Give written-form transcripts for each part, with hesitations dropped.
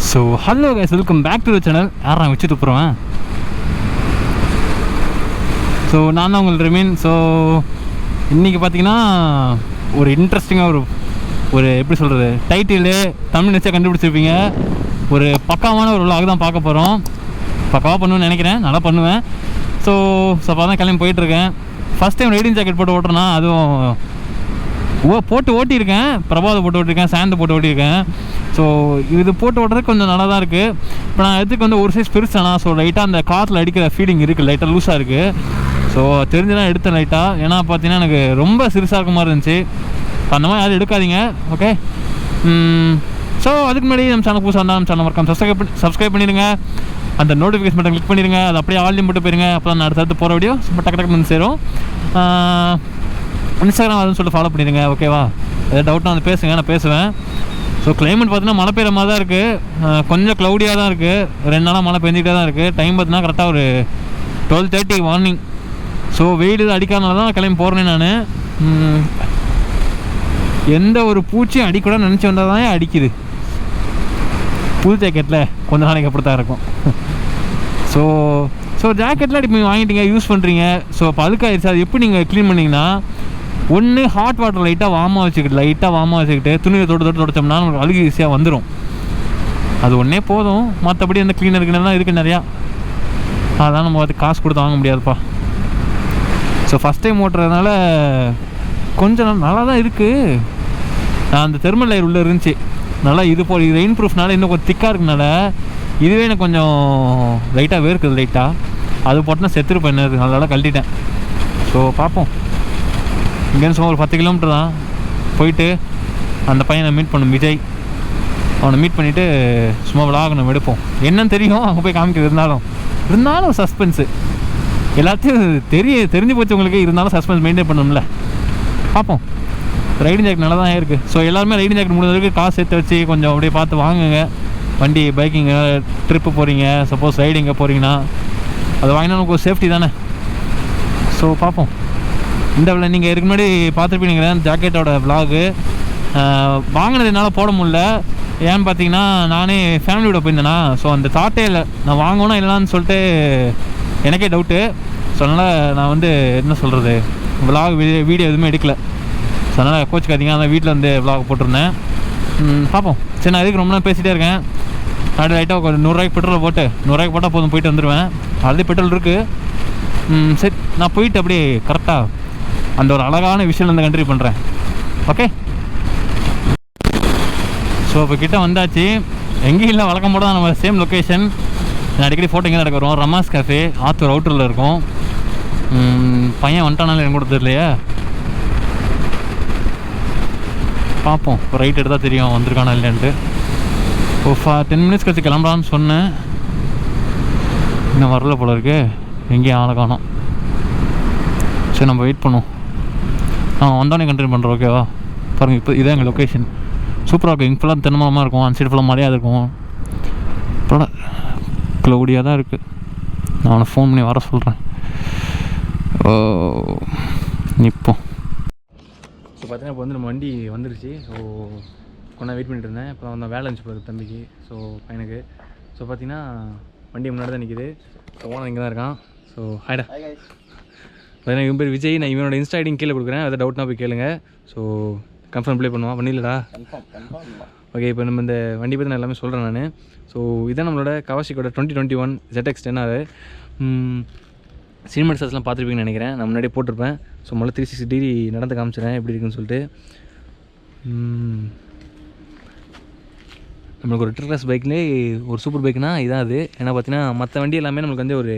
So hello guys, welcome back to the channel. யார் நான் வச்சுட்டு போகிறேன். ஸோ நான் தான் உங்கள் ரெமீன். ஸோ இன்றைக்கி பார்த்தீங்கன்னா ஒரு இன்ட்ரெஸ்டிங்காக ஒரு எப்படி சொல்கிறது, டைட்டிலு தமிழ் நினச்சா கண்டுபிடிச்சிருப்பீங்க. ஒரு பக்காவான ஒரு vlog தான் பார்க்க போகிறோம். பக்காவாக பண்ணுவேன்னு நினைக்கிறேன், நல்லா பண்ணுவேன். ஸோ அப்போ தான் கிளம்பி போயிட்டுருக்கேன். ஃபஸ்ட் டைம் ரைடிங் ஜாக்கெட் போட்டு ஓட்டுறேன்னா, அதுவும் போட்டு ஓட்டியிருக்கேன். பிரபாதை போட்டு ஓட்டியிருக்கேன், சாந்து போட்டு ஓட்டியிருக்கேன். ஸோ இது போட்டு ஓட்டுறதுக்கு கொஞ்சம் நல்லா தான் இருக்குது. இப்போ நான் எதுக்கு வந்து ஒரு சைஸ் பெருசானா, ஸோ லைட்டாக அந்த காற்றுல அடிக்கிற ஃபீலிங் இருக்குது, லைட்டாக லூஸாக இருக்குது. ஸோ தெரிஞ்சுதான் எடுத்தேன் லைட்டாக. ஏன்னா பார்த்தீங்கன்னா எனக்கு ரொம்ப சிறுசாக இருக்க மாதிரி இருந்துச்சு. அந்த மாதிரி யாரும் எடுக்காதீங்க, ஓகே. ஸோ அதுக்கு முன்னாடி நம்ம சேனல் புதுசாக இருந்தால் நம்ம சேனல் மறக்காம சப்ஸ்கிரைப் பண்ணிடுங்க. அந்த நோட்டிஃபிகேஷன் பட்டன் கிளிக் பண்ணிடுங்க. அது அப்படியே ஆல்லையும் போட்டு போயிருங்க. அப்போ தான் அடுத்தடுத்து போகிற வீடியோ ரொம்ப டக்கு டக்கு வந்து சேரும். இன்ஸ்டாகிராம் அதுன்னு சொல்லிட்டு ஃபாலோ பண்ணிடுங்க, ஓகேவா. ஏதாவது டவுட்னா வந்து பேசுங்க, நான் பேசுவேன். ஸோ கிளைமேட் பார்த்தீங்கன்னா மழை பெய்கிற மாதிரி தான் இருக்குது. கொஞ்சம் க்ளவுடியாக தான் இருக்குது. 2 நாளாக மழை பெஞ்சிக்கிட்டே தான் இருக்குது. டைம் பார்த்தீங்கன்னா கரெக்டாக ஒரு 12:30 மார்னிங். ஸோ வெயில் அடிக்காதனால தான் கிளம்பி போகிறேன் நான். எந்த ஒரு பூச்சியும் அடிக்கூட நினச்சி வந்தால் தான் அடிக்குது. புது ஜாக்கெட்டில் கொஞ்ச நாளைக்கு அப்படி தான் இருக்கும். ஸோ ஜாக்கெட்லாம் இப்போ வாங்கிட்டீங்க, யூஸ் பண்ணுறீங்க. ஸோ அப்போ அழுக்காயிருச்சு. அது எப்படி நீங்கள் க்ளீன் பண்ணிங்கன்னா, ஒன்று ஹாட் வாட்டர் லைட்டாக வார்மாக வச்சுக்கிட்டு துணியை தொட்டு தொடச்சோம்னா நமக்கு அழுகு ஈஸியாக வந்துடும். அது ஒன்றே போதும். மற்றபடி அந்த க்ளீனர் இருக்குன்னா இருக்குது நிறையா. அதான் நம்ம அது காசு கொடுத்து வாங்க முடியாதுப்பா. ஸோ ஃபஸ்ட் டைம் ஓட்டுறதுனால கொஞ்சம் நல்லா தான் இருக்குது. அந்த தெர்மல் லேயர் உள்ளே இருந்துச்சு நல்லா. இது ரெயின் ப்ரூஃப்னால இன்னும் கொஞ்சம் திக்காக இருக்குனால இதுவே எனக்கு கொஞ்சம் லைட்டாக வேர்க்குது. லைட்டாக அது போட்டுனா செத்துருப்பேன். என்ன நல்லா கழட்டிட்டேன். ஸோ பார்ப்போம். இங்கேருந்து சும்மா ஒரு 10 கிலோமீட்டர் தான் போயிட்டு அந்த பையனை மீட் பண்ணும், விஜய். அவனை மீட் பண்ணிவிட்டு சும்மா vlog நம்ம எடுப்போம். என்னன்னு தெரியும் அங்கே போய் காமிக்கிறது. இருந்தாலும் சஸ்பென்ஸு எல்லாத்தையும் தெரிஞ்சு போச்சு உங்களுக்கு. இருந்தாலும் சஸ்பென்ஸ் மெயின்டைன் பண்ணணும்ல. பார்ப்போம். ரைடிங் ஜாக்கெட் நல்லா தான் இருக்குது. ஸோ எல்லாருமே ரைடிங் ஜாக்கெட் முடிஞ்சதுக்கு காசு சேர்த்து வச்சு கொஞ்சம் அப்படியே பார்த்து வாங்குங்க. வண்டி பைக்கிங்கு ட்ரிப்பு போகிறீங்க, சப்போஸ் ரைடிங்க போகிறீங்கன்னா அது வாங்கினா நமக்கு ஒரு சேஃப்டி தானே. ஸோ பார்ப்போம். இந்த நீங்கள் இதுக்கு முன்னாடி பார்த்துருப்பீங்க ஜாக்கெட்டோட விலாகு. வாங்கினது என்னால் போட முடியல. ஏன்னு பார்த்தீங்கன்னா நானே ஃபேமிலியோட போயிருந்தேன்னா. ஸோ அந்த தாட்டே இல்லை, நான் வாங்கணும் இல்லைன்னு சொல்லிட்டு எனக்கே டவுட்டு. ஸோ அதனால் நான் வந்து என்ன சொல்கிறது, விலாக் வீடியோ எதுவுமே எடுக்கல. ஸோ அதனால் கோச்சுக்காதீங்க. அதனால் வீட்டில் வந்து விலாக் போட்டிருந்தேன். பார்ப்போம். சரி, நான் இதுக்கு ரொம்ப நாள் பேசிகிட்டே இருக்கேன். அப்படி லைட்டாக ஒரு 100 ரூபாய்க்கு பெட்ரோலை போட்டு 100 ரூபாய்க்கு போட்டால் போதும், போயிட்டு வந்துடுவேன். ஆல்ரெடி பெட்ரோல் இருக்குது. சரி, நான் போயிட்டு அப்படியே கரெக்டாக அந்த ஒரு அழகான விஷயம் வந்து கண்டினியூ பண்ணுறேன், ஓகே. ஸோ இப்போ கிட்டே வந்தாச்சு. எங்கேயும் இல்லை, வழக்கம் போட தான் நம்ம சேம் லொக்கேஷன். நான் அடிக்கடி ஃபோட்டோ இங்கே நடக்க வரும். ரமாஸ் கேஃபே ஆத்தூர் அவுட்டரில் இருக்கும். பையன் வந்துட்டானாலும் எனக்கு கூட தெரியலையே. பார்ப்போம். இப்போ ரைட் எடுத்தால் தெரியும் வந்திருக்கானா இல்லைன்ட்டு. ஓ 10 மினிட்ஸ் கழிச்சு கிளம்பலான்னு சொன்னேன். இன்னும் வரல போல இருக்கு. எங்கேயும் ஆளை காணோம். சரி, நம்ம வெயிட் பண்ணுவோம். வந்தோடனே கண்டினியூ பண்ணுறோம், ஓகேவா. பாருங்கள், இப்போ இதான் எங்கள் லொக்கேஷன். சூப்பராக இருக்கும். இங்கே ஃபுல்லாக தென்னமரமாக இருக்கும். அந்த சைடு ஃபுல்லாக மழையாக இருக்கும். இப்போ க்ளவுடியாக தான் இருக்குது. நான் அவனை ஃபோன் பண்ணி வர சொல்கிறேன். இப்போ பார்த்தீங்கன்னா இப்போ வந்து நம்ம வண்டி வந்துருச்சு. ஸோ கொஞ்சம் வெயிட் பண்ணிட்டு இருந்தேன். இப்போ வந்து வேலை இருந்துச்சு போகுது தம்பிக்கு, ஸோ பையனுக்கு. ஸோ பார்த்தீங்கன்னா வண்டி முன்னாடி தான் நிற்கிது. ஸோ ஓனர் இங்கே தான் இருக்கான். ஸோ ஹாய்டா. பார்த்தீங்கன்னா இவன் பேர் விஜய். நான் இவனோட இன்ஸ்டா ஐடியும் கீழே கொடுக்குறேன். எதாவது டவுட்னா போய் கேளுங்க. ஸோ கன்ஃபார்ம் ப்ளே பண்ணுவான், பண்ணிடலடா. ஓகே, இப்போ நம்ம இந்த வண்டி பற்றி நான் எல்லாமே சொல்கிறேன் நான். ஸோ இதான் நம்மளோட கவாசிக்கோட 2021 ZX-10R. சினிமேட்டிக்ஸ்லாம் பார்த்துருப்பீங்கன்னு நினைக்கிறேன். நான் முன்னாடியே போட்டிருப்பேன். ஸோ முதல்ல 360 டிகிரி நடந்து காமிச்சிடறேன் எப்படி இருக்குன்னு சொல்லிட்டு. நம்மளுக்கு ஒரு ரிட்டர் கிளாஸ் பைக்லேயே ஒரு சூப்பர் பைக்னால் இதான் அது. ஏன்னா பார்த்தீங்கன்னா மற்ற வண்டி எல்லாமே நம்மளுக்கு வந்து ஒரு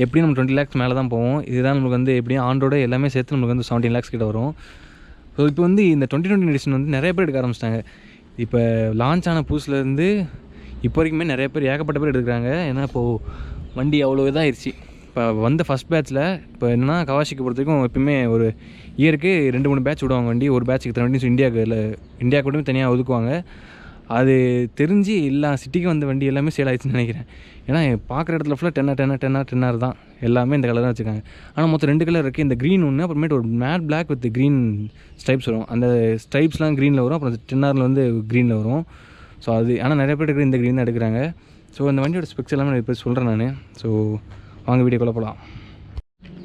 எப்படியும் நம்ம 20 lakhs மேலே தான் போவோம். இதுதான் நம்மளுக்கு வந்து எப்படியும் ஆண்டோட எல்லாமே சேர்த்து நம்மளுக்கு வந்து 17 lakhs கிட்ட வரும். ஸோ இப்போ வந்து இந்த 2020 எடிஷன் வந்து நிறைய பேர் எடுக்க ஆரம்பிச்சிட்டாங்க. இப்போ லான்ச் ஆன புதுசுலேருந்து இப்போ வரைக்குமே நிறைய பேர் ஏகப்பட்ட பேர் எடுக்கிறாங்க. ஏன்னா இப்போது வண்டி அவ்வளோ இதாக ஆயிடுச்சு. இப்போ வந்த ஃபஸ்ட் பேட்ச்சில் இப்போ என்னென்னா கவாசிக்கு பொறுத்த வரைக்கும் எப்பவுமே ஒரு இயருக்கு 2-3 பேட்ச் விடுவாங்க வண்டி. ஒரு பேட்சுக்கு இத்தனை வண்டி. ஸோ இந்தியாவுக்கு மட்டுமே தனியாக ஒதுக்குவாங்க. அது தெரிஞ்சு எல்லா சிட்டிக்கும் வந்த வண்டி எல்லாமே சேல் ஆகிடுச்சுன்னு நினைக்கிறேன். ஏன்னா பார்க்குற இடத்துல ஃபுல்லாக 10R தான். எல்லாமே இந்த கலர் தான் வச்சுருக்காங்க. ஆனால் மொத்தம் 2 கலர் இருக்குது. இந்த க்ரீன் ஒன்று, அப்புறமேட்டு ஒரு matte black with green stripes வரும். அந்த ஸ்ட்ரைப்ஸ்லாம் க்ரீனில் வரும். அப்புறம் 10Rல வந்து க்ரீனில் வரும். ஸோ அது ஆனால் நிறைய பேர் இருக்கிற இந்த க்ரீன் தான் எடுக்கிறாங்க. ஸோ இந்த வண்டியோட ஸ்பெக்ஸ் எல்லாமே நிறைய பேர் சொல்கிறேன் நான். ஸோ வாங்க வீடியோக்குள்ளே போகலாம்.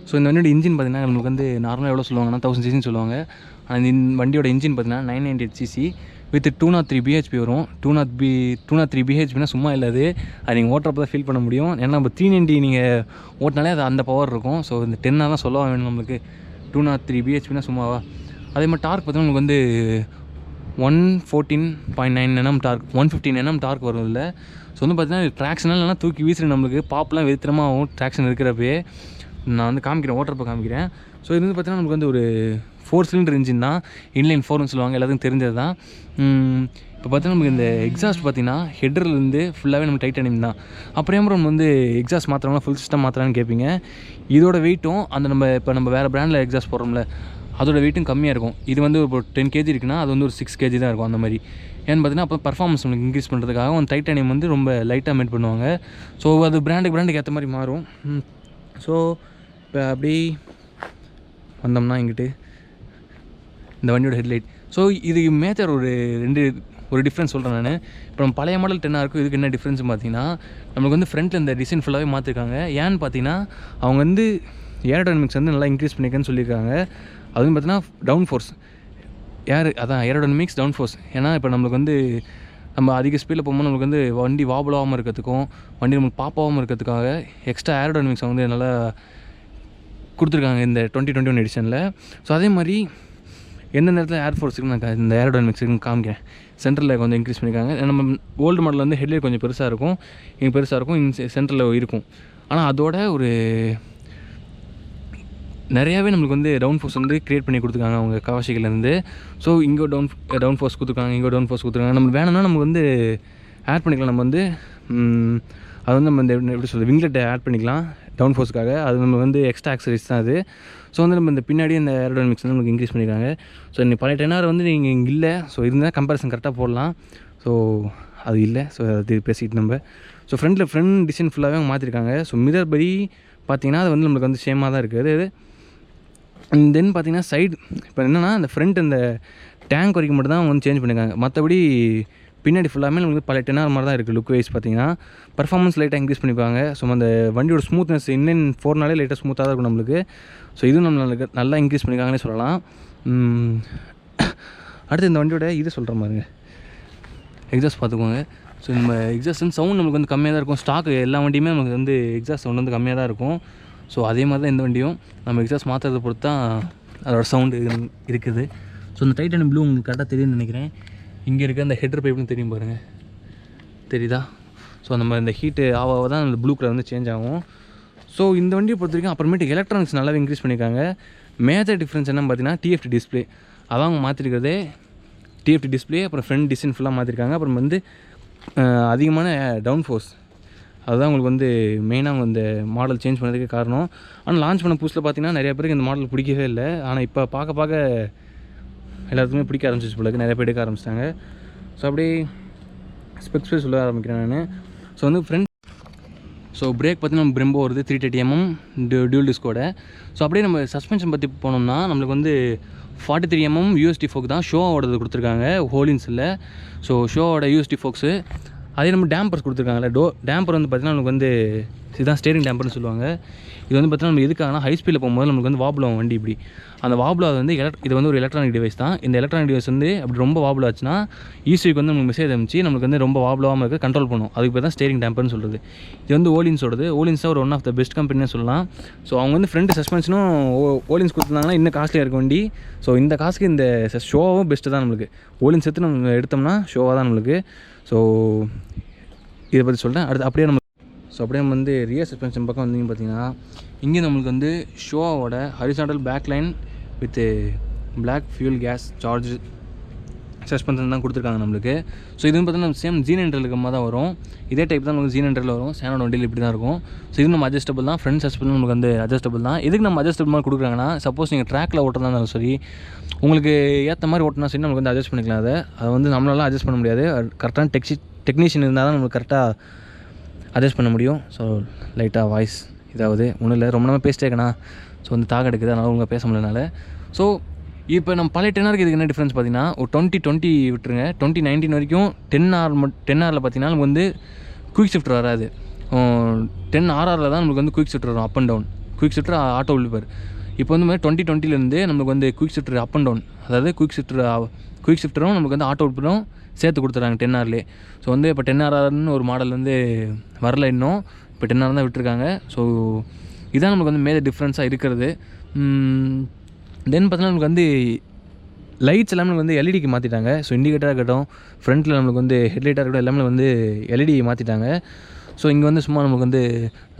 ஸோ இந்த வண்டியோட இன்ஜின் பார்த்திங்கன்னா நம்மளுக்கு வந்து நார்மலாக எவ்வளோ சொல்லுவாங்கன்னா 1000 cc சொல்லுவாங்க. ஆனால் இந்த வண்டியோட இன்ஜின் பார்த்திங்கன்னா 998 cc வித் 203 bhp வரும். 203 bhpனா சும்மா இல்லாது, அது நீங்கள் ஓட்டுறப்ப தான் ஃபீல் பண்ண முடியும். ஏன்னா நம்ம 390 நீங்கள் ஓட்டினாலே அது அந்த பவர் இருக்கும். ஸோ இந்த 10 தான் சொல்ல வேணும் நம்மளுக்கு. 203 bhpனா சும்மாவா. அதே மாதிரி டார்க் பார்த்தீங்கன்னா உங்களுக்கு வந்து 114.9 Nm டார்க், 115 Nm டார்க் வரும் இல்லை. ஸோ வந்து பார்த்தீங்கன்னா ட்ராக்ஷனால் இல்லைனா தூக்கி வீசுகிற நம்மளுக்கு பாப்லாம் வெறித்தனமாகவும் ட்ராக்ஷன் இருக்கிறப்பே நான் வந்து காமிக்கிறேன், ஓட்டுறப்ப காமிக்கிறேன். ஸோ இது வந்து பார்த்தீங்கன்னா நமக்கு வந்து ஒரு 4 சிலிண்டர் இன்ஜின் தான், இன்லைன் 4ன்னு சொல்லுவாங்க, எல்லாத்துக்கும் தெரிஞ்சது தான். இப்போ பார்த்தீங்கன்னா நமக்கு இந்த எக்ஸாஸ்ட் பார்த்திங்கன்னா ஹெட்டர்லேருந்து ஃபுல்லாகவே நம்ம டைட்டானியம் தான். அப்புறம் நம்ம வந்து எக்ஸாஸ்ட் மாத்திரம்னா ஃபுல் சிஸ்டம் மாத்திரான்னு கேட்பீங்க. இதோட வெயிட்டும் அந்த நம்ம வேறு பிராண்டில் எக்ஸாஸ்ட் போடுறோம்ல அதோட வெயிட்டும் கம்மியாக இருக்கும். இது வந்து ஒரு 10 kg இருக்குன்னா அது வந்து ஒரு 6 kg தான் இருக்கும் அந்த மாதிரி. ஏன்னு பார்த்தீங்கன்னா அப்போ பர்ஃபார்மன்ஸ் உங்களுக்கு இன்க்ரீஸ் பண்ணுறதுக்காக அந்த டைட்டானியம் வந்து ரொம்ப லைட்டாக மேட் பண்ணுவாங்க. ஸோ அது பிராண்டுக்கு ஏற்ற மாதிரி மாறும். ஸோ இப்போ அப்படி வந்தோம்னா இங்கிட்டு இந்த வண்டியோட ஹெட்லைட். ஸோ இது மேஜர் ஒரு டிஃப்ரென்ஸ் சொல்கிறேன் நான். இப்போ நம்ம பழைய மாடல் 10R இருக்கும் இதுக்கு என்ன டிஃப்ரென்ஸ் பார்த்தீங்கன்னா நம்மளுக்கு வந்து ஃப்ரண்ட்டில் இந்த டிசைன் ஃபுல்லாகவே மாற்றிருக்காங்க. ஏன்னு பார்த்தீங்கன்னா அவங்க வந்து ஏரோடைனமிக்ஸ் வந்து நல்லா இன்க்ரீஸ் பண்ணியிருக்கேன்னு சொல்லியிருக்காங்க. அதுவும் பார்த்தீங்கன்னா டவுன்ஃபோர்ஸ் ஏரோடைனமிக்ஸ் டவுன்ஃபோர்ஸ். ஏன்னா இப்போ நம்மளுக்கு வந்து நம்ம அதிக ஸ்பீடில் போகும்போது நம்மளுக்கு வந்து வண்டி வாபலாகாமல் இருக்கிறதுக்கும் வண்டி நம்மளுக்கு பாப்பாகாமல் இருக்கிறதுக்காக எக்ஸ்ட்ரா ஏரோடைனமிக்ஸ் வந்து நல்லா கொடுத்துருக்காங்க இந்த 2021 எடிஷனில். ஸோ அதே மாதிரி எந்த நேரத்தில் ஏர்ஃபோர்ஸுக்கு நான் இந்த ஏரோடைனமிக்ஸுக்கு காமிக்கிறேன். சென்டரில் கொஞ்சம் இன்க்ரீஸ் பண்ணியிருக்காங்க. நம்ம ஓல்டு மாடலில் வந்து ஹெட்லைட் கொஞ்சம் பெருசாக இருக்கும், இங்கே பெருசாக இருக்கும், இங்கே சென்டரில் இருக்கும். ஆனால் அதோட ஒரு நிறையாவே நம்மளுக்கு வந்து டவுன்ஃபோர்ஸ் வந்து க்ரியேட் பண்ணி கொடுத்துருக்காங்க அவங்க கவாஷிக்கிலேருந்து. ஸோ இங்கே டவுன்ஃபோர்ஸ் கொடுத்துருக்காங்க, இங்கே டவுன்ஃபோர்ஸ் கொடுத்துருக்காங்க. நம்ம வேணும்னா நம்ம வந்து ஆட் பண்ணிக்கலாம். நம்ம வந்து அது வந்து நம்ம இந்த எப்படி சொல்கிறது விங்லெட்டை ஆட் பண்ணிக்கலாம் டவுன்ஃபோர்ஸுக்காக. அது நம்ம வந்து எக்ஸ்ட்ரா ஆக்சரிஸ் தான் அது. ஸோ வந்து நம்ம இந்த பின்னாடி இந்த ஏரோடைனமிக்ஸ் வந்து நமக்கு இன்க்ரீஸ் பண்ணியிருக்காங்க. ஸோ இந்த பழைய 10R வந்து நீங்கள் இங்கே இல்லை. ஸோ இருந்தால் கம்பேரிசன் கரெக்டாக போடலாம். ஸோ அது இல்லை. ஸோ அது பேசிக்கிட்டு நம்ம ஸோ ஃப்ரண்ட் டிசைன் ஃபுல்லாகவே அவங்க மாற்றிருக்காங்க. ஸோ மிரர் படி பார்த்திங்கன்னா அது வந்து நம்மளுக்கு வந்து சேமாக தான் இருக்குது. அது தென் பார்த்திங்கன்னா சைடு இப்போ என்னென்னா இந்த ஃப்ரண்ட் இந்த டேங்க் வரைக்கும் மட்டும் தான் அவங்க வந்து சேஞ்ச் பண்ணியிருக்காங்க. மற்றபடி பின்னாடி ஃபுல்லாமே நம்மளுக்கு பழைய 10R மாதிரி தான் இருக்குது லுக் வைஸ் பார்த்திங்கன்னா. பர்ஃபார்மன்ஸ் லைட்டாக இன்க்ரீஸ் பண்ணிப்பாங்க. ஸோ அந்த வண்டியோட ஸ்மூத்னஸ் இன்னும் 4 லைட்டாக ஸ்மூத்தாக தான் இருக்கும் நம்மளுக்கு. ஸோ இதுவும் நம்மளுக்கு நல்லா இன்க்ரீஸ் பண்ணியிருக்காங்கன்னே சொல்லலாம். அடுத்து இந்த வண்டியோட இது சொல்கிற மாதிரிங்க எக்ஸாஸ்ட் பார்த்துக்கோங்க. ஸோ நம்ம எக்ஸாஸ்ட் வந்து சவுண்ட் நம்மளுக்கு வந்து கம்மியாக தான் இருக்கும். ஸ்டாக்கு எல்லா வண்டியுமே நமக்கு வந்து எக்ஸாஸ்ட் சவுண்ட் வந்து கம்மியாக தான் இருக்கும். ஸோ அதே மாதிரி தான் இந்த வண்டியும் நம்ம எக்ஸாஸ்ட் மாற்றுறதை பொறுத்து தான் அதோட சவுண்டு இருக்குது. ஸோ இந்த டைட்டானியம் ப்ளூ உங்களுக்கு கரெக்டாக தெரியும்னு நினைக்கிறேன். இங்கே இருக்க அந்த ஹெட்ரு பைப்னு தெரியும் பாருங்கள், தெரியுதா? ஸோ நம்ம இந்த ஹீட்டு ஆக தான் அந்த ப்ளூ கலர் வந்து சேஞ்ச் ஆகும். ஸோ இந்த வண்டியை பொறுத்த வரைக்கும் அப்புறமேட்டு எலக்ட்ரானிக்ஸ் நல்லாவே இன்க்ரீஸ் பண்ணியிருக்காங்க. மேஜர் டிஃப்ரென்ஸ் என்னன்னு பார்த்தீங்கன்னா டிஎஃப்டி டிஸ்பிளே. அதான் அவங்க மாற்றிருக்கிறதே டிஎஃப்டி டிஸ்பிளே. அப்புறம் ஃப்ரண்ட் டிசைன் ஃபுல்லாக மாற்றிருக்காங்க. அப்புறம் வந்து அதிகமான டவுன்ஃபோர்ஸ் அதுதான் உங்களுக்கு வந்து மெயினாக அவங்க இந்த மாடல் சேஞ்ச் பண்ணதுக்கு காரணம். ஆனால் லான்ச் பண்ண புதுசில் பார்த்திங்கன்னா நிறைய பேருக்கு இந்த மாடல் பிடிக்கவே இல்லை. ஆனால் இப்போ பார்க்க எல்லாத்துக்குமே பிடிக்க ஆரம்பிச்சிச்சு போல, நிறைய பேர் எடுக்க ஆரம்பிச்சிட்டாங்க. ஸோ அப்படியே ஸ்பெக்ஸ் சொல்ல ஆரம்பிக்கிறேன் நான். ஸோ வந்து ஸோ பிரேக் பார்த்தீங்கன்னா பிரம்போ வருது 330 mm டியூல் டிஸ்கோட. ஸோ அப்படியே நம்ம சஸ்பென்ஷன் பற்றி போனோம்னா நம்மளுக்கு வந்து 43 mm யூஎஸ்டி ஃபோக் தான் ஷோவோடது கொடுத்துருக்காங்க, ஹோலின்ஸில். ஸோ ஷோவோட யூஎஸ்டி ஃபோக்ஸு. அதே நம்ம டேம்பர்ஸ் கொடுத்துருக்காங்கல்ல, டேம்பர் வந்து பார்த்திங்கன்னா நமக்கு வந்து இதுதான் ஸ்டேரிங் டேம்பர்னு சொல்லுவாங்க. இது வந்து பார்த்திங்கன்னா நம்ம எதுக்காகனா ஹை ஸ்பீடில் போகும்போது நமக்கு வந்து வாபுல் ஆகும் வண்டி. இப்படி அந்த வாபுல் வந்து இது வந்து ஒரு எலக்ட்ரானிக் டிவைஸ் தான். இந்த எலக்ட்ரானிக் டிவைஸ் வந்து அப்படி ரொம்ப வாபுல் ஆச்சுன்னா ஈஸிக்கு வந்து நமக்கு மெசேஜ் அனுப்பிச்சு நம்மளுக்கு வந்து ரொம்ப வாபுலாகாமல் இருக்க கண்ட்ரோல் பண்ணும். அதுக்கு பேர் தான் ஸ்டேரிங் டேம்பர்னு சொல்கிறது. இது வந்து ஓலின்ஸோடது. ஓலின்ஸ் தான் ஒரு ஒன் ஆஃப் த பெஸ்ட் கம்பெனின்னு சொல்லலாம். ஸோ அவங்க வந்து ஃப்ரண்ட் சஸ்பென்ஷனும் ஓலின்ஸ் கொடுத்துருந்தாங்கன்னா இன்னும் காஸ்ட்லியாக இருக்க வண்டி. ஸோ இந்த காசுக்கு இந்த ஷோவும் பெஸ்ட்டு தான் நம்மளுக்கு. ஓலின்ஸ் எடுத்து நம்ம எடுத்தோம்னா ஷோவாக தான் நம்மளுக்கு. ஸோ இதை பற்றி சொல்கிறேன். அப்படியே நம்ம வந்து ரியர் சஸ்பென்ஷன் பக்கம் வந்தீங்க பார்த்தீங்கன்னா இங்கே நம்மளுக்கு வந்து ஷோவோட horizontal back line with black fuel gas charge suspension தான் கொடுத்துருக்காங்க நம்மளுக்கு. ஸோ இது வந்து பார்த்தீங்கன்னா சேம் Z9 இருக்க தான் வரும். இதே டைப் தான் நமக்கு Z9 வரும். சேனோட வண்டியில் இப்படி தான் இருக்கும். ஸோ இது நம்ம அட்ஜஸ்டபிள் தான். ஃப்ரண்ட் சஸ்பென்ஷன் நமக்கு வந்து அட்ஜஸ்டபிள் தான். எதுக்கு நம்ம அட்ஜஸ்டபிள் மாதிரி கொடுக்குறாங்கன்னா சப்போஸ் நீங்கள் ட்ராக்கில் ஓட்டுறதா இருந்தாலும் சரி, உங்களுக்கு ஏற்ற மாதிரி ஓட்டினா சரி நமக்கு வந்து அட்ஜஸ்ட் பண்ணிக்கலாம். அதை வந்து நம்மளால அட்ஜஸ்ட் பண்ண முடியாது. கரெக்டான டெக்னீஷியன் இருந்தால் தான் நம்மளுக்கு கரெக்டாக அட்ஜஸ்ட் பண்ண முடியும். ஸோ லைட்டாக வாய்ஸ் இதாவது ஒன்றும் இல்லை, ரொம்ப நேரம் பேசிட்டே இருக்கேண்ணா. ஸோ வந்து தாக எடுக்குது, அதனால் உங்கள் பேச முடியலனால. ஸோ இப்போ நம்ம பழைய 10Rக்கு இதுக்கு என்ன டிஃப்ரென்ஸ் பார்த்தீங்கன்னா ஒரு 2020 விட்டுருங்க, 2019 வரைக்கும் 10Rல பார்த்தீங்கன்னா நமக்கு வந்து குயிக் ஷிஃப்டர் வராது. 10RRல தான் நமக்கு வந்து குயிக் ஷிஃப்டர் வரும், up and down. Quick shifter auto விழுப்பார். இப்போ வந்து 2020லேருந்து நமக்கு வந்து quick shifter up and down, அதாவது குயிக் ஷிஃப்டரும் நமக்கு வந்து ஆட்டோ விழுப்பரும் சேர்த்து கொடுத்துறாங்க 10Rலே. ஸோ வந்து இப்போ 10RRன்னு ஒரு மாடல் வந்து வரல இன்னும், இப்போ 10R தான் விட்டுருக்காங்க. ஸோ இதான் நமக்கு வந்து மேஜர் டிஃப்ரென்ஸாக இருக்கிறது. தென் பார்த்தீங்கன்னா நமக்கு வந்து லைட்ஸ் எல்லாமே வந்து எல்இடிக்கு மாற்றிட்டாங்க. ஸோ இண்டிகேட்டராக இருக்கட்டும், ஃப்ரண்ட்டில் நம்மளுக்கு வந்து ஹெட்லைட்டாக இருக்கட்டும், எல்லாமே வந்து எல்இடி மாற்றிட்டாங்க. ஸோ இங்கே வந்து சும்மா நமக்கு வந்து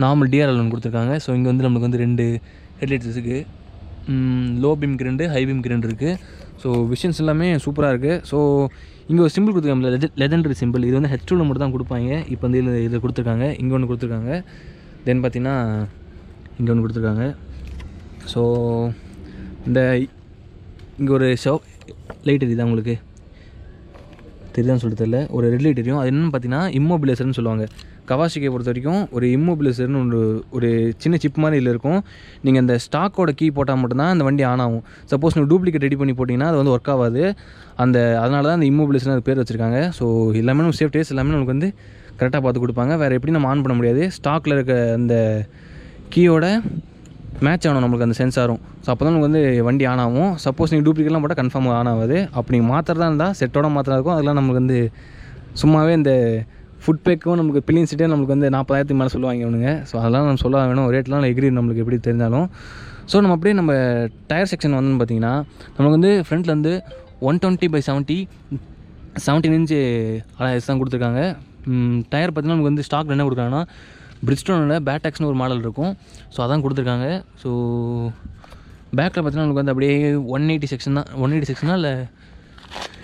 நார்மல் டிஆர்எல் ஒன்று கொடுத்துருக்காங்க. ஸோ இங்கே வந்து நம்மளுக்கு வந்து 2 ஹெட்லைட்ஸ் இருக்குது. லோ பீம்க்கு 2, ஹை பீம்க்கு 2 இருக்குது. ஸோ விஷன்ஸ் எல்லாமே சூப்பராக இருக்குது. ஸோ இங்கே ஒரு சிம்பிள் கொடுத்துருக்காங்க, லெஜெண்டரி சிம்பிள். இது வந்து ஹெச்2ல மட்டும் தான் கொடுப்பாங்க. இப்போ வந்து இதில் கொடுத்துருக்காங்க, இங்கே ஒன்று கொடுத்துருக்காங்க. தென் பார்த்திங்கன்னா இங்கே ஒன்று கொடுத்துருக்காங்க. ஸோ இந்த இங்கே ஒரு லைட் எரியுதா உங்களுக்கு தெரியுதான்னு சொல்லிட்டு தெரியல, ஒரு ரெட் லைட் தெரியும். அது என்னென்னு பார்த்தீங்கன்னா இம்மோபிலைசர்னு சொல்லுவாங்க. கவாசிக்கை பொறுத்த வரைக்கும் ஒரு இம்மோபிலைசர்னு ஒரு சின்ன சிப் மாதிரி இதில் இருக்கும். நீங்கள் அந்த ஸ்டாக்கோட கீ போட்டால் மட்டும்தான் அந்த வண்டி ஆன் ஆகும். சப்போஸ் நீங்கள் டூப்ளிகேட் ரெடி பண்ணி போட்டிங்கன்னா அது வந்து ஒர்க் ஆகாது. அதனால தான் அந்த இம்மோபிலைசர்னு அது பேர் வச்சுருக்காங்க. ஸோ எல்லாமே நம்ம சேஃப்டிஸ் எல்லாமே நமக்கு வந்து கரெக்டாக பார்த்து கொடுப்பாங்க. வேறு எப்படி நம்ம ஆன் பண்ண முடியாது. ஸ்டாக்கில் இருக்க அந்த கீயோட மேட்ச் ஆகணும் நம்மளுக்கு அந்த சென்சாரும். ஸோ அப்போ தான் நமக்கு வந்து வண்டி ஆன் ஆகும். சப்போஸ் நீங்கள் டூப்ளிகேட்லாம் போட்டால் கன்ஃபார்ம் ஆன் ஆகாது. அப்படி நீங்கள் மாத்திரதா இருந்தால் செட்டோட மாத்திரம் இருக்கும். அதெல்லாம் நமக்கு வந்து சும்மாவே இந்த ஃபுட் பேக்கும் நமக்கு பில்லிங் சீட்டே நம்மளுக்கு வந்து 40,000 மேலே சொல்லுவாங்க அவனுங்க. ஸோ அதெல்லாம் நம்ம சொல்ல வேணும், ரேட்லாம் எக்ரி நம்மளுக்கு எப்படி தெரிஞ்சாலும். ஸோ நம்ம அப்படியே நம்ம டயர் செக்ஷன் வந்து பார்த்திங்கன்னா நமக்கு வந்து ஃப்ரண்ட்டில் வந்து 120/70 17 இன்ச்சு அலாய்ஸ் தான் கொடுத்துருக்காங்க. டயர் பார்த்திங்கன்னா நமக்கு வந்து ஸ்டாக் என்ன கொடுக்குறாங்கன்னா பிரிட்ஜ்டோனோட பேட்டாக்ஸ்னு ஒரு மாடல் இருக்கும். ஸோ அதான் கொடுத்துருக்காங்க. ஸோ பேக்கில் பார்த்திங்கன்னா நமக்கு வந்து அப்படியே 180 செக்ஷன் தான். 180 செக்ஷனா இல்லை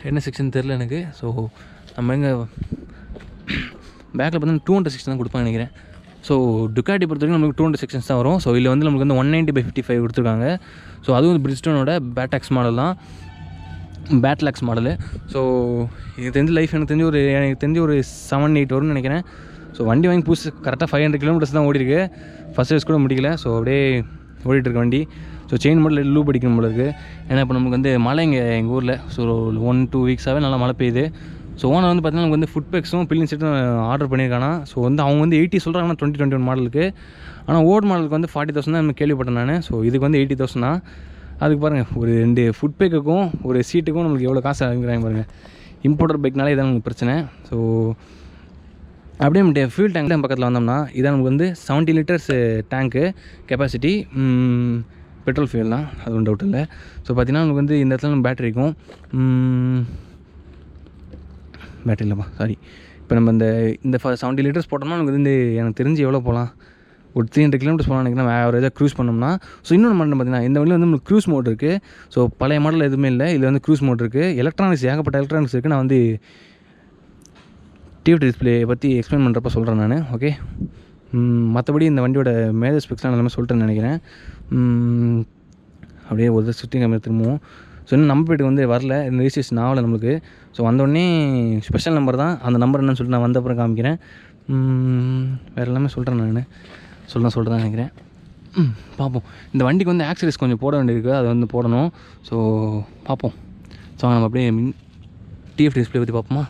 என்ன செக்ஷன் தெரில எனக்கு. ஸோ நம்ம எங்கே பேக்கில் பார்த்தீங்கன்னா 200 செக்ஷன் தான் கொடுப்பாங்க நினைக்கிறேன். ஸோ டுக்காட்டி பொறுத்த வரைக்கும் நமக்கு 200 செக்ஷன்ஸ் தான் வரும். ஸோ இதில் வந்து நமக்கு வந்து 190/55 கொடுத்துருக்காங்க. ஸோ அதுவும் பிரிட்ஜ்டோனோட பேட்டாக்ஸ் மாடல் தான், பேட்லாக்ஸ் மாடலு. ஸோ இது தெரிஞ்ச லைஃப் எனக்கு தெரிஞ்சு ஒரு 7-8 வரும்னு நினைக்கிறேன். ஸோ வண்டி வாங்கி புதுசு கரெக்டாக 500 கிலோமீட்டர்ஸ் தான் ஓடிருக்கு. ஃபஸ்ட் ரேஸ் கூட முடிக்கல. ஸோ அப்படியே ஓடிட்டுருக்க வண்டி. ஸோ செயின் மட்டும் லூப் அடிக்கணும் போல இருக்குது. ஏன்னா இப்போ நமக்கு வந்து மழை எங்கள் ஊரில். ஸோ 1-2 வீக்ஸாகவே நல்லா மழை பெய்யுது. ஸோ ஓனர் வந்து பார்த்திங்கன்னா நமக்கு வந்து ஃபுட் பேக்ஸும் பில்லிங் செட்டும் ஆர்டர் பண்ணியிருக்கானா. ஸோ வந்து அவங்க வந்து 80 சொல்கிறாங்கன்னா 2021 மாடலுக்கு. ஆனால் ஓல்டு மாடலுக்கு வந்து 40,000 தான் நம்ம கேள்விப்பட்டேன் நான். ஸோ இதுக்கு வந்து 80,000 தான். அதுக்கு பாருங்கள், ஒரு 2 ஃபுட் பேக்குக்கும் ஒரு சீட்டுக்கும் நம்மளுக்கு எவ்வளோ காசு ஆகுங்கிறாங்க பாருங்கள். இம்போர்ட்டர் பைக்னாலே இதான் நமக்கு பிரச்சனை. ஸோ அப்படியே நம்ம ஃபியூல் டேங்க் பக்கத்தில் வந்தோம்னா இதான் நமக்கு வந்து 70 லிட்டர்ஸ் டேங்க்கு கெப்பாசிட்டி. பெட்ரோல் ஃபியூல் தான், அது ஒன்றும் டவுட் இல்லை. ஸோ பார்த்திங்கன்னா நமக்கு வந்து இந்த இடத்துல நம்ம பேட்டரி இருக்கும். பேட்டரி இல்லைப்பா, சாரி. இப்போ நம்ம இந்த 70 லிட்டர்ஸ் போட்டோம்னா நமக்கு வந்து எனக்கு தெரிஞ்சு எவ்வளோ போகலாம், ஒரு 300 கிலோமீட்டர்ஸ் போகலாம் நினைக்கிறேன் ஆவரேஜாக க்ரூஸ் பண்ணோம்னா. ஸோ இன்னொன்று மாடல் பார்த்திங்கன்னா இந்த வண்டியில் வந்து நம்மளுக்கு க்ரூஸ் மோட் இருக்குது. ஸோ பழைய மாடல் எதுவுமே இல்லை, இதில் வந்து க்ரூஸ் மோட் இருக்குது. எலக்ட்ரானிக்ஸ் ஏகப்பட்ட எலக்ட்ரானிக்ஸ் இருக்குது. நான் வந்து டிவி டிஸ்பிளே பற்றி எக்ஸ்பிளைன் பண்ணுறப்ப சொல்கிறேன் நான். ஓகே, மற்றபடி இந்த வண்டியோட மேஜர் ஸ்பெக்ஸ்லாம் எல்லாமே சொல்லிட்டேன்னு நினைக்கிறேன். அப்படியே ஒரு சுற்றி கேமரா திரும்பவும். ஸோ இன்னும் நம்பர் பிளேட் வந்து வரல, ரெஜிஸ்ட்ரேஷன் ஆகலை நம்மளுக்கு. ஸோ வந்தோடனே ஸ்பெஷல் நம்பர் தான், அந்த நம்பர் என்னன்னு சொல்லிட்டு நான் வந்தப்புறம் காமிக்கிறேன். வேறு எல்லாமே சொல்கிறேன் நான், சொல்கிறேன் நினைக்கிறேன். பார்ப்போம். இந்த வண்டிக்கு வந்து ஆக்சரிஸ் கொஞ்சம் போட வேண்டியிருக்கு, அதை வந்து போடணும். ஸோ பார்ப்போம். ஸோ நம்ம அப்படியே டிஎஃப் டிஸ்பிளே பற்றி பார்ப்போமா.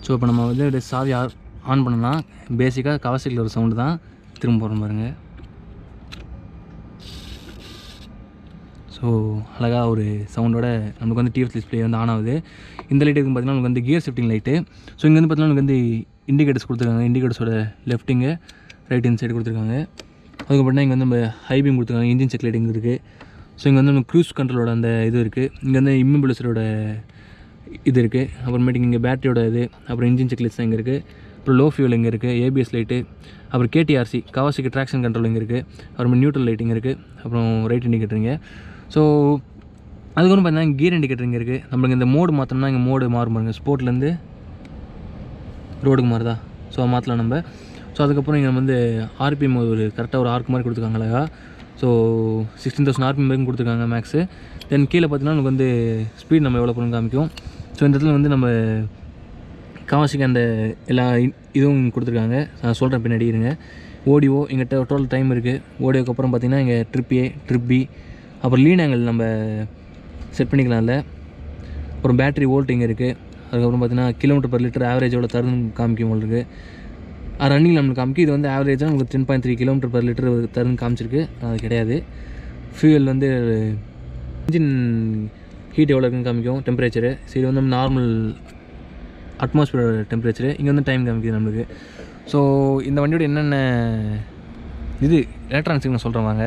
ஸோ இப்போ நம்ம வந்து சாவி ஆன் பண்ணோம்னா பேசிக்காக கவாசிக்கில் ஒரு சவுண்டு தான் திரும்ப போகிறோம் பாருங்கள். ஸோ அழகாக ஒரு சவுண்டோட நமக்கு வந்து டிஎஃப் டிஸ்பிளே வந்து ஆன் ஆகுது. இந்த லைட்டுக்கு பார்த்திங்கன்னா நமக்கு வந்து கியர் ஷிஃப்டிங் லைட்டு. ஸோ இங்கே வந்து பார்த்திங்கன்னா நமக்கு வந்து இண்டிகேட்டர்ஸ் கொடுத்துருக்காங்க. இண்டிகேட்டர்ஸோட லெஃப்டிங்கு ரைட் ஹேண்ட் சைடு கொடுத்துருக்காங்க. அதுக்கப்புறம் இங்கே வந்து நம்ம ஹை பீம் கொடுத்துருக்காங்க, இன்ஜின் செக் லைட்டிங் இருக்குது. ஸோ இங்கே வந்து நம்ம க்ரூஸ் கண்ட்ரோலோட அந்த இது இருக்குது. இங்கே வந்து இம்மிபிலிசரோட இது இருக்குது. அப்புறமேட்டுக்கு இங்கே பேட்டரியோட இது, அப்புறம் இன்ஜின் செக் லிஸ்ட் இங்கே இருக்குது. அப்புறம் லோ ஃபியூல் இங்கே இருக்குது, ஏபிஎஸ் லைட்டு, அப்புறம் கேடிஆர்சி கவாசிக்கு ட்ராக்ஷன் கண்ட்ரோல் இங்கே இருக்குது. அப்புறம் நியூட்ரல் லைட்டிங் இருக்குது, அப்புறம் ரைட் இண்டிகேட்டருங்க. ஸோ அதுக்கப்புறம் பார்த்தீங்கன்னா கியர் இண்டிகேட்டர் இங்கே இருக்குது. நம்மளுக்கு இந்த மோடு மாற்றோம்னா இங்கே மோடு மாறும் பாருங்க, ஸ்போர்ட்லேருந்து ரோடுக்கு மாறுதா. ஸோ மாற்றலாம் நம்ம. ஸோ அதுக்கப்புறம் இங்கே வந்து ஆர்பிஎம் ஒரு கரெக்டாக ஒரு ஆர்க் மாதிரி கொடுத்துருக்காங்க அழகா. ஸோ 16,000 ஆர்பிஎம் வரைக்கும் கொடுத்துருக்காங்க மேக்ஸு. தென் கீழே பார்த்தீங்கன்னா நமக்கு வந்து ஸ்பீட் நம்ம எவ்வளோ போகணும்னு காமிக்கும். ஸோ இந்த இடத்துல வந்து நம்ம கவாசிக்கு அந்த எல்லா இதுவும் கொடுத்துருக்காங்க. நான் சொல்கிறேன் பின்னாடி இருங்க. ஓடிஓ இங்கே டோட்டல் டைம் இருக்குது. ஓடியோக்கு அப்புறம் பார்த்திங்கன்னா இங்கே ட்ரிப் ஏ, ட்ரிப் பி, அப்புறம் லீன் ஆங்கிள் நம்ம செட் பண்ணிக்கலாம்ல. அப்புறம் பேட்டரி வோல்ட் இங்கே இருக்குது. அதுக்கப்புறம் பார்த்தீங்கன்னா கிலோமீட்டர் பர் லிட்டர் ஆவரேஜ் எவ்வளோ தருன்னு காமிக்கும் உங்களுக்கு. ரன்னிங் நம்மளுக்கு காமிக்கும். இது வந்து ஆவரேஜாக நமக்கு 10.3 கிலோமீட்டர் பர் லிட்டர் தருன்னு காமிச்சிருக்கு. அது கிடையாது. ஃபியூயல் வந்து இன்ஜின் ஹீட் எவ்வளோ இருக்குன்னு காமிக்கும், டெம்பரேச்சரு. ஸோ இது வந்து நம்ம நார்மல் அட்மாஸ்பியர் டெம்பரேச்சரு. இங்கே வந்து டைம் காமிக்குது நம்மளுக்கு. ஸோ இந்த வண்டியோட என்னென்ன இது எலக்ட்ரானிக்ஸ் நான் சொல்கிறேன் வாங்க.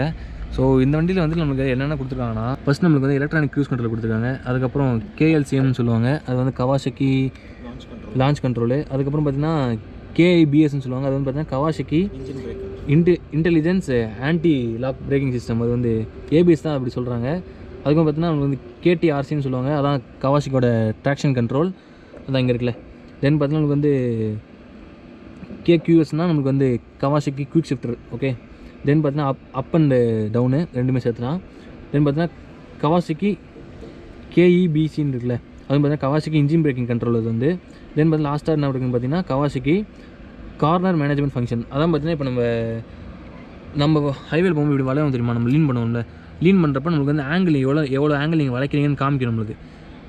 ஸோ இந்த வண்டியில் வந்து நம்மளுக்கு என்னென்ன கொடுத்துருக்காங்கன்னா, ஃபஸ்ட் நம்மளுக்கு வந்து எலக்ட்ரானிக் க்ரூஸ் கண்ட்ரோல் கொடுத்துருக்காங்க. அதுக்கப்புறம் KLCMன்னு சொல்லுவாங்க, அது வந்து கவாசக்கி லான்ச் கண்ட்ரோலு. அதுக்கப்புறம் பார்த்தீங்கன்னா KIBSன்னு சொல்லுவாங்க, அது வந்து பார்த்தீங்கன்னா Kawasaki intelligence anti lock braking system. அது வந்து ABS தான் அப்படி சொல்கிறாங்க. அதுக்கப்புறம் பார்த்தீங்கன்னா நம்மளுக்கு வந்து KTRCன்னு சொல்லுவாங்க, அதான் கவாசக்கியோட ட்ராக்ஷன் கண்ட்ரோல், அதான் இங்கே இருக்குல்ல. தென் பார்த்தீங்கன்னா நமக்கு வந்து KQSனால் நமக்கு வந்து கவாசக்கி குயிக் ஷிஃப்டர். ஓகே. தென் பார்த்தீங்கன்னா அப் அண்ட் டவுனு ரெண்டுமே சேர்த்துனா. தென் பார்த்தீங்கன்னா கவாசக்கி KEBCன்னு இருக்குல்ல, அது பார்த்தீங்கன்னா கவாசக்கி இன்ஜின் பிரேக்கிங் கண்ட்ரோல். அது வந்து தென் பார்த்தீங்கன்னா லாஸ்ட்டாக என்ன இருக்குன்னு பார்த்தீங்கன்னா கவாசக்கி கார்னர் மேனேஜ்மெண்ட் ஃபங்க்ஷன். அதான் பார்த்தீங்கன்னா இப்போ நம்ம ஹைவேல போகும்போது இப்படி வளையும் தெரியுமா, நம்ம லீன் பண்ணுவோம்ல. லீன் பண்ணுறப்ப நம்மளுக்கு வந்து ஆங்கிள் எவ்வளோ ஆங்கிள் நீங்கள் வளைக்கிறீங்கன்னு காமிக்கணும் நம்மளுக்கு.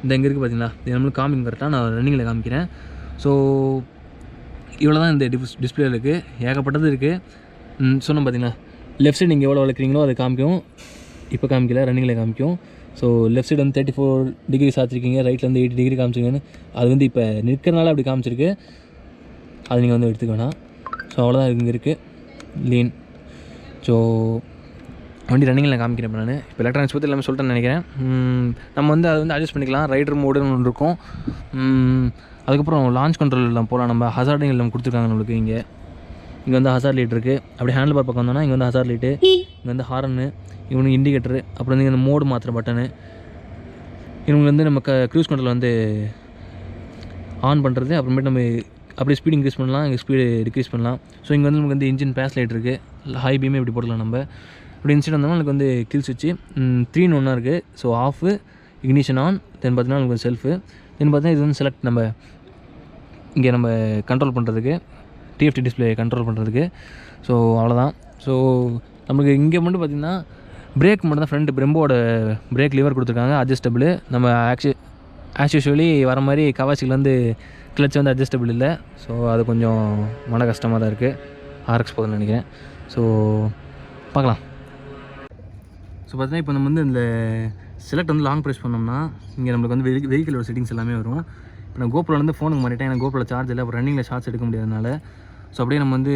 இந்த இங்கே இருக்குது பார்த்தீங்களா, இது நம்மளுக்கு காமிக்கும் கரெக்டாக. நான் ரன்னிங்கில் காமிக்கிறேன். ஸோ இவ்வளோ தான் இந்த டிஸ்பிளே இருக்குது. ஏகப்பட்டது இருக்குது. சொன்னோம் பார்த்தீங்களா, லெஃப்ட் சைடு நீங்கள் எவ்வளோ வளர்க்குறீங்களோ அது காமிக்கும். இப்போ காமிக்கல, ரன்னிங்கில் காமிக்கும். ஸோ லெஃப்ட் சைடு வந்து 34 டிகிரி சாத்திருக்கீங்க, ரைட்டில் வந்து 80 டிகிரி காமிச்சிங்கன்னு. அது வந்து இப்போ நிற்கிறனால அப்படி காமிச்சிருக்கு, அது நீங்கள் வந்து எடுத்துக்க வேணாம். ஸோ அவ்வளோதான் இங்கே இருக்குது லீன். ஸோ வண்டி ரன்னிங்கில் காமிக்கிறேன் இப்போ நான். இப்போ எலக்ட்ரானிக்ஸ் பற்றி எல்லாமே சொல்லிட்டேன்னு நினைக்கிறேன். நம்ம வந்து அதை வந்து அட்ஜஸ்ட் பண்ணிக்கலாம். ரைடர் மோடுன்னு ஒன்று இருக்கும். அதுக்கப்புறம் லான்ச் கண்ட்ரோல் எல்லாம் போகலாம். நம்ம ஹசார்டிங் எல்லாம் கொடுத்துருக்காங்க நம்மளுக்கு. இங்கே வந்து ஹசார் லைட் இருக்குது. அப்படி ஹேண்டில் பார் பக்கம் வந்தோன்னா இங்கே வந்து ஹசார் லைட்டு, இங்கே வந்து ஹாரனு, இவனுக்கு இண்டிகேட்டரு, அப்புறம் வந்து இந்த மோடு மாற்றுற பட்டனு. இவங்க வந்து நம்ம க்ரூஸ் கண்ட்ரோல் வந்து ஆன் பண்ணுறது. அப்புறமேட்டு நம்ம அப்படியே ஸ்பீடு இன்க்ரீஸ் பண்ணலாம், இங்கே ஸ்பீடு டிக்ரீஸ் பண்ணலாம். ஸோ இங்கே வந்து நமக்கு வந்து இன்ஜின் பேஸ் லைட் இருக்குது, ஹை பீமே இப்படி போடலாம் நம்ம. இப்படி இன்ஸ்டன்ட் வந்தோம்னா எனக்கு வந்து கில் சுவிட்சு 3-in-1 இருக்குது. ஸோ ஆஃபு, இக்னிஷன் ஆன், தென் பார்த்தீங்கன்னா நமக்கு செல்ஃபு. தென் பார்த்தீங்கன்னா இது வந்து செலக்ட் நம்ம இங்கே நம்ம கண்ட்ரோல் பண்ணுறதுக்கு, TFT டிஸ்பிளே கண்ட்ரோல் பண்ணுறதுக்கு. ஸோ அவ்வளோதான். ஸோ நமக்கு இங்கே மட்டும் பார்த்திங்கன்னா பிரேக் மட்டும் தான், ஃப்ரண்ட் பிரம்போட பிரேக் லிவர் கொடுத்துருக்காங்க, அட்ஜஸ்டபிள். நம்ம ஆஸ் யூஷுவலி வர மாதிரி கவாசிக்கில் வந்து கிளச் வந்து அட்ஜஸ்டபிள் இல்லை. ஸோ அது கொஞ்சம் மன கஷ்டமாக தான் இருக்குது. RX போகுதுன்னு நினைக்கிறேன். ஸோ பார்க்கலாம். ஸோ பார்த்தீங்கன்னா இப்போ நம்ம வந்து இந்த செலக்ட் வந்து லாங் ப்ரெஸ் பண்ணோம்னா இங்கே நம்மளுக்கு வந்து வெஹிக்கிளோட செட்டிங்ஸ் எல்லாமே வரும். இப்போ நான் GoProலேருந்து ஃபோனுக்கு மாறிட்டேன். எனக்கு GoPro சார்ஜ் இல்லை, அப்புறம் ரன்னிங்கில் ஷார்ட்ஸ் எடுக்க முடியாதனால. ஸோ அப்படியே நம்ம வந்து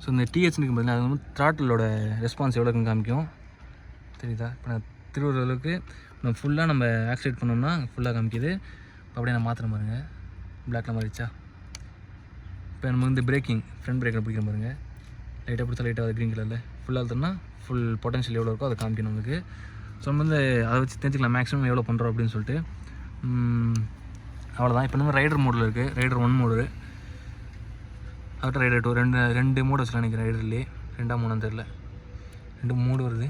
ஸோ இந்த THனுக்கு பார்த்தீங்கன்னா அது வந்து த்ராட்டிலோட ரெஸ்பான்ஸ் எவ்வளோ இருக்குன்னு காமிக்கும், தெரியுதா? இப்போ நான் திருவுற அளவுக்கு நம்ம ஃபுல்லாக நம்ம ஆக்சிலேட் பண்ணோம்னா ஃபுல்லாக காமிக்குது. இப்போ அப்படியே நான் மாற்றுற பாருங்க, பிளாக்ல மாறிச்சா. இப்போ நம்ம வந்து பிரேக்கிங் ஃப்ரண்ட் பிரேக்கில் பிடிக்கிற பாருங்க, லைட்டாக பிடிச்சா லைட்டாக க்ரீன் கலரில் ஃபுல்லாக அழுத்தோம்னா ஃபுல் பொட்டன்ஷியல் எவ்வளோ இருக்கோ அதை காமிக்கணும் நமக்கு. ஸோ நம்ம வந்து அதை வச்சு தெரிஞ்சுக்கலாம் மேக்ஸிமம் எவ்வளோ பண்ணுறோம் அப்படின்னு சொல்லிட்டு. அவ்வளோதான். இப்போ நம்ம ரைடர் மோடில் இருக்குது, ரைடர் 1 மோடு, அதுக்கப்புறம் ரைடர் 2, ரெண்டு மோடு வச்சுலாம் நினைக்கிறேன். ரைடர்லேயே 2ஆ 3ஆன்னு தெரில, 2 மோடு வருது.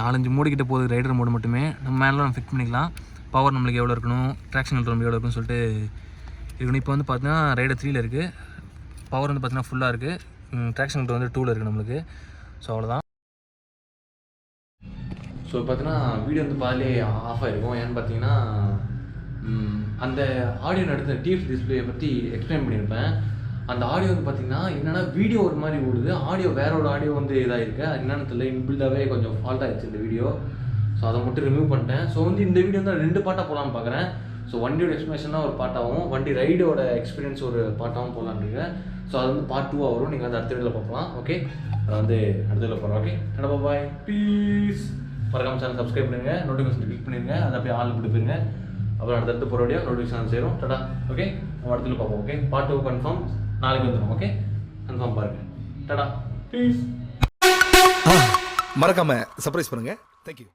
4-5 மோடு கிட்டே போகுது ரைடர் மோடு மட்டுமே. நம்ம மேலே நம்ம ஃபிட் பண்ணிக்கலாம். பவர் நம்மளுக்கு எவ்வளோ இருக்கணும், ட்ராக்ஷன் கண்ட்ரோல் எவ்வளோ இருக்குன்னு சொல்லிட்டு இருக்கணும். இப்போ வந்து பார்த்தீங்கன்னா ரைடர் 3ல் இருக்குது. பவர் வந்து பார்த்தீங்கன்னா ஃபுல்லாக இருக்குது. ட்ராக்ஷன் கண்ட்ரோல் வந்து 2ல் இருக்குது நம்மளுக்கு. ஸோ அவ்வளோதான். ஸோ பார்த்தீங்கன்னா வீடியோ வந்து பாதிலே ஆஃப் ஆகிருக்கும். ஏன்னு பார்த்தீங்கன்னா அந்த ஆடியோ நடத்த TFT டிஸ்பிளே பற்றி எக்ஸ்பிளைன் பண்ணியிருப்பேன். அந்த ஆடியோ வந்து பார்த்தீங்கன்னா என்னென்னா வீடியோ ஒரு மாதிரி ஓடுது, ஆடியோ வேறோட ஆடியோ வந்து இதாக இருக்குது. அது என்னென்னு தெரியல, இன்பில்டாகவே கொஞ்சம் ஃபால்ட் ஆகிடுச்சு இந்த வீடியோ. ஸோ அதை மட்டும் ரிமூவ் பண்ணிட்டேன். ஸோ வந்து இந்த வீடியோ வந்து 2 பார்ட்டாக போகலான்னு பார்க்குறேன். ஸோ வண்டியோட எக்ஸ்பிளேஷனாக ஒரு பார்ட்டாகவும், வண்டி ரைடோட எக்ஸ்பீரியன்ஸ் ஒரு பார்ட்டாகவும் போகலான்னு இருக்கேன். ஸோ அது வந்து பார்ட் 2 வரும். நீங்கள் வந்து அடுத்த வீடியோவில் பார்க்கலாம். ஓகே, நான் வந்து அடுத்த வீடியோவில் போகிறேன். ஓகே, டடா பாய், பீஸ். மறக்காம சேனல் சப்ஸ்கிரைப் பண்ணுங்க, நோட்டிஃபிகேஷன் கிளிக் பண்ணிடுங்க, அதை அப்படியே ஆள் கொடுத்துருங்க. அப்புறம் அடுத்தடுத்து போகிற வீடியோ நோட்டிஃபிகேஷன் சேரும். டடா. ஓகே, நம்ம அடுத்த வீடியோவில் பார்ப்போம். ஓகே, பார்ட் 2 கன்ஃபார்ம் நாளைக்கு வந்துடும். ஓகே, கன்ஃபார்ம் பாருங்க. டடா, பீஸ். மறக்காம சர்ப்ரைஸ் பண்ணுங்க. தேங்க்யூ.